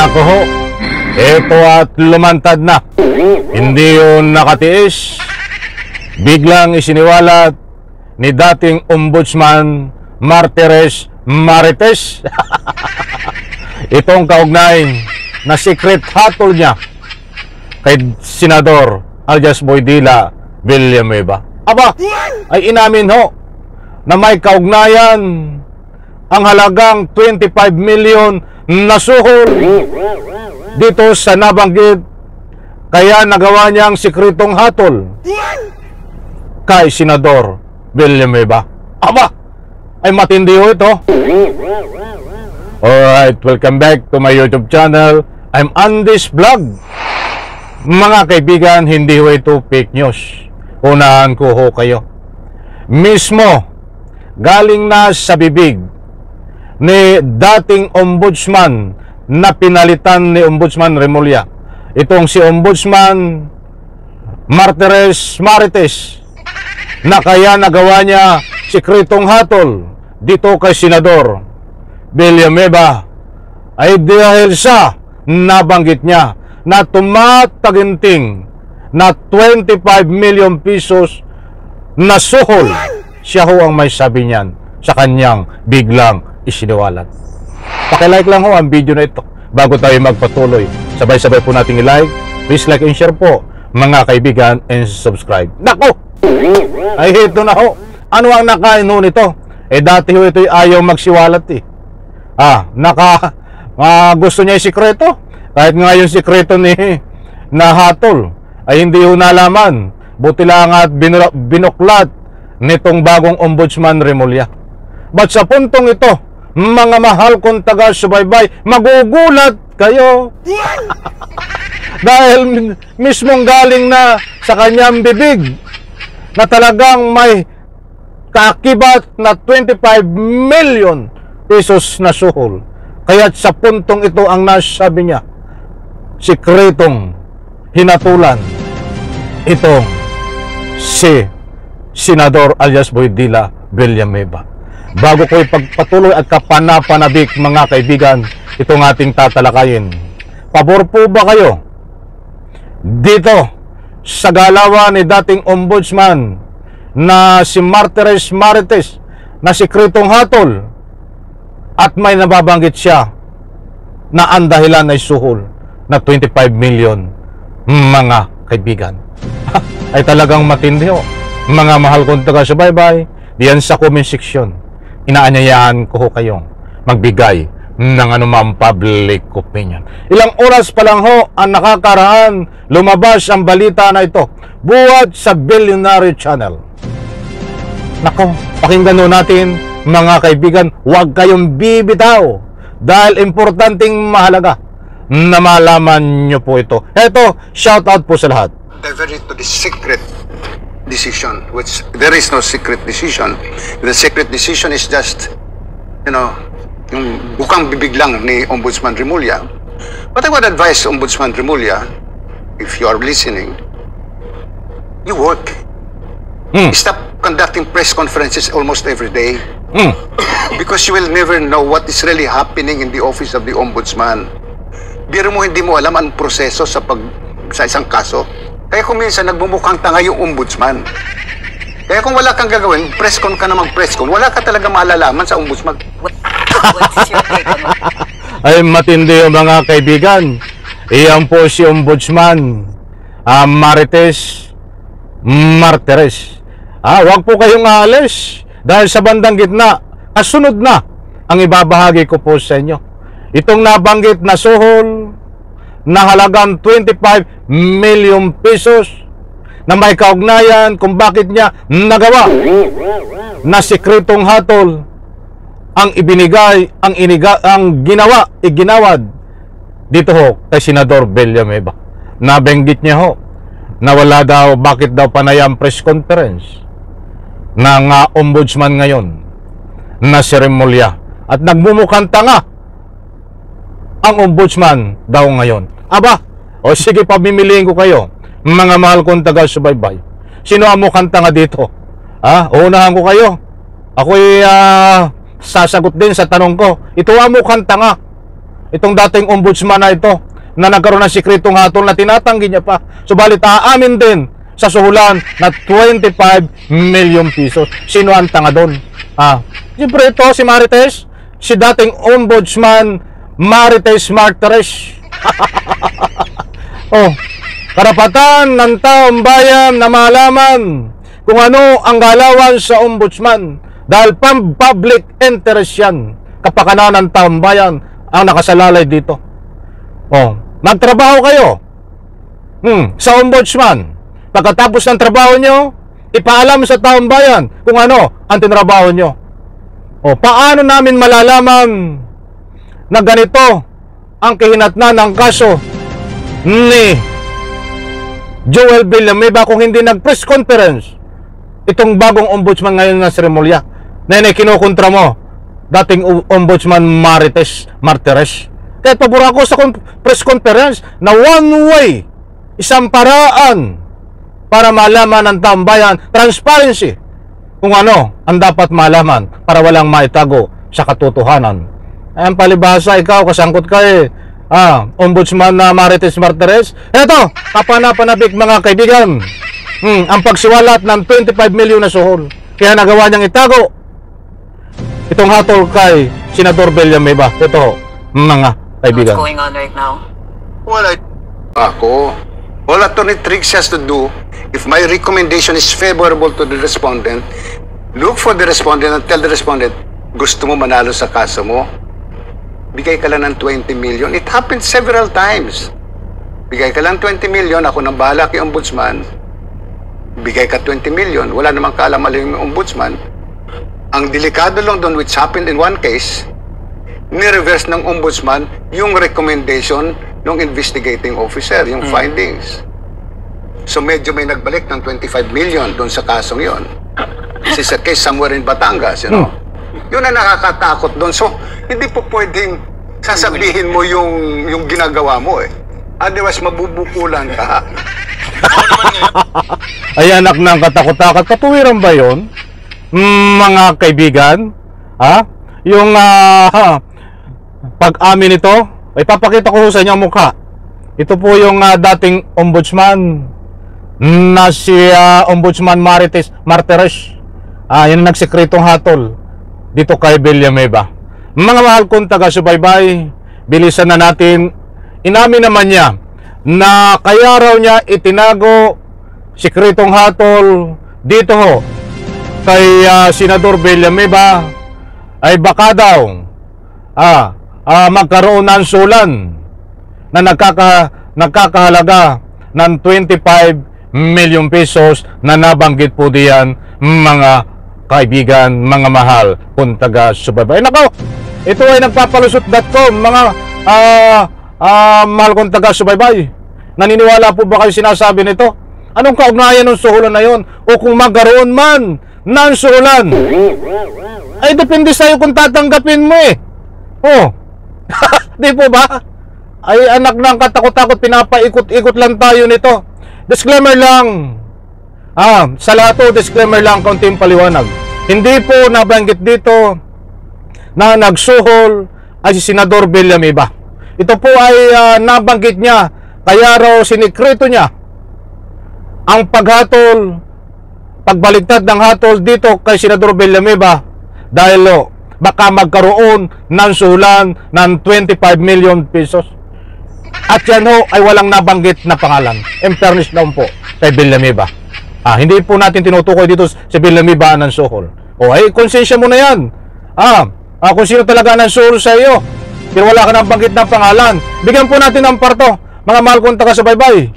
Nako ho, eto at lumantad na. Hindi yun nakatiis. Biglang isiniwalat ni dating Ombudsman Martires Marites itong kaugnay na secret hatol niya kay Senador alias Boydila Villanueva. Aba, ay inamin ho na may kaugnayan ang halagang 25 million na suhol dito sa nabanggit, kaya nagawa niyang sikretong hatol kay Senador Villanueva. Aba, ay matindi ho ito. Alright, welcome back to my YouTube channel. I'm Andy's Vlog. Mga kaibigan, hindi ho ito fake news. Unahan ko ho kayo. Mismo, galing na sa bibig ni dating ombudsman na pinalitan ni Ombudsman Remulla. Itong si Ombudsman Martires Marites, na kaya nagawa niya sikretong hatol dito kay Senador Villanueva ay dahil sa nabanggit niya na tumataginting na 25 million pesos na suhol. Siya ho ang may sabi niyan sa kanyang biglang isiniwalat. Pakilike lang ho ang video na ito bago tayo magpatuloy. Sabay-sabay po nating i-like. Please like and share po mga kaibigan and subscribe. Nako! Ay ito na ho. Ano ang nakain ho nito? Eh dati ho ito ayaw magsiwalat eh. Gusto niya yung sikreto. Kahit nga yung sikreto ni hatol ay hindi ho nalaman. Buti lang at binuklat nitong bagong Ombudsman Remulla. But sa puntong ito, mga mahal kong taga-subaybay, magugulat kayo. Dahil mismong galing na sa kanyang bibig na talagang may kaakibat na 25 million pesos na suhol. Kaya sa puntong ito ang nasabi niya, sikretong hinatulan itong si Senador alias Boydila Villanueva. Bago ko ipagpatuloy at kapanapanabik mga kaibigan, itong ating tatalakayin. Pabor po ba kayo dito sa galawan ni dating ombudsman na si Martires Marites na sikretong hatol at may nababanggit siya na ang dahilan ay suhol na 25 million mga kaibigan? Ay talagang matindi ho. Mga mahal kong taga-subaybay, diyan sa comment section, inaanyayahan ko ho kayong magbigay ng anumang public opinion. Ilang oras pa lang ho ang nakakaraan, lumabas ang balita na ito buhat sa Billionaire Channel. Nako, pakinggan ho natin mga kaibigan, huwag kayong bibitaw dahil importanteng mahalaga na malaman nyo po ito. Eto, shout out po sa lahat. Divert to the secret decision, which there is no secret decision. The secret decision is just, yung bukang bibig lang ni Ombudsman Remulla. But I would advise Ombudsman Remulla, if you are listening, you work. Stop conducting press conferences almost every day. Because you will never know what is really happening in the office of the Ombudsman. Biro mo hindi mo alam ang proseso sa isang kaso. Kaya kung minsan nagbumukhang tanga yung Ombudsman. Kaya kung wala kang gagawin, press con ka na mag-press con, wala ka talaga malalaman sa Ombudsman. Ay matindi yung mga kaibigan. Iyan po si Ombudsman Marites Martires. Huwag po kayong aalis dahil sa bandang gitna, kasunod na ang ibabahagi ko po sa inyo. Itong nabanggit na suhol na halagang 25 million pesos na may kaugnayan kung bakit niya nagawa na sikretong hatol ang ibinigay, ang iginawad dito ho kay Senador Villanueva. Nabanggit niya ho na wala daw, bakit daw panayang press conference ng ombudsman ngayon na si Remulla at nagmumukhang tanga ang ombudsman daw ngayon. Aba, o sige, pamimiliin ko kayo mga mahal kong taga-subaybay. Sino ang mukhang tanga dito? Uunahan ko kayo. Ako'y sasagot din sa tanong ko. Ito ang mukhang tanga. itong dating ombudsman na ito na nagkaroon ng sikretong hatol na tinatanggi niya pa. Subalit aamin din sa suhulan na 25 million pesos. Sino ang tanga doon? Siyempre ito si Marites, si dating ombudsman Marites Martires. Karapatan ng taong bayan na malaman kung ano ang galawan sa ombudsman dahil public interest yan. Kapakanan ng taong bayan ang nakasalalay dito. Magtrabaho kayo sa ombudsman. Pagkatapos ng trabaho nyo, ipaalam sa taong bayan kung ano ang tinrabaho nyo. Paano namin malalaman na ganito ang kahinatnan ng kaso ni Joel Villanueva kung hindi nag-press conference itong bagong ombudsman ngayon na si Remulla na kinukontra mo dating ombudsman Marites Martires. Kaya pabor ako sa press conference na one way, isang paraan para malaman ng taong bayan, transparency, kung ano ang dapat malaman para walang maitago sa katotohanan. Ayan palibhasa, ikaw kasangkot ka ombudsman na Marites Martires. Eto, kapanapanabik mga kaibigan, ang pagsiwalat ng 25 million na suhol. Kaya nagawa niyang itago itong hatol kay Senador Villanueva. Ito, mga kaibigan. What's going on right now? Well, all Attorney Triggs has to do, if my recommendation is favorable to the respondent, look for the respondent and tell the respondent, gusto mo manalo sa kaso mo? Bigay ka lang ng 20 million. It happened several times. Bigay ka lang 20 million, ako nang bahala kay ombudsman. Bigay ka 20 million, wala namang kaalam-alam yung ombudsman. Ang delikado lang doon, which happened in one case, ni-reverse ng ombudsman yung recommendation ng investigating officer, yung findings. So medyo may nagbalik ng 25 million doon sa kasong yon. This is a case somewhere in Batangas, you know. Yun ang nakakatakot doon. So, hindi po pwedeng sasabihin mo yung ginagawa mo Otherwise, mabubukulan ka. Ay, anak ng katakot-takot. Katuwiran ba yun? Mga kaibigan? Yung pag-amin ito, ay papakita ko sa inyo ang mukha. Ito po yung dating ombudsman na si Ombudsman Marites Martires. Yan ang nagsikretong hatol dito kay Villanueva. Mga mahal kong taga-subaybay, bilisan na natin. Inamin naman niya na kaya raw niya itinago sikretong hatol dito kay Senador Villanueva ay baka daw magkaroon ng sulan na nagkakahalaga ng 25 million pesos na nabanggit po diyan, mga kaibigan, mga mahal kung taga-subaybay. Nako, ito ay nagpapalusot.com, mga mahal kong taga-subaybay. Naniniwala po ba kayo sinasabi nito? Anong kaugnayan ng suhulan na yon? O kung magkaroon man ng suhulan, ay depende sa'yo kung tatanggapin mo di po ba? Ay anak ng katakot-takot, pinapaikot-ikot lang tayo nito. Disclaimer lang. Sa lahat disclaimer lang, kaunting paliwanag. Hindi po nabanggit dito na nagsuhol ay si Senador Villanueva. Ito po ay nabanggit niya, kaya raw sinikreto niya ang pagbaligtad ng hatol dito kay Senador Villanueva dahil baka magkaroon ng suhulan ng 25 million pesos. At yan ay walang nabanggit na pangalan. In fairness lang po kay Villanueva. Hindi po natin tinutukoy dito si Villanueva ng suhol. Ay konsensya mo na yan. Kung sino talaga ng suhol sa iyo, pero wala ka nang banggit na pangalan, bigyan po natin ng parto, mga mahal kong taga-subaybay.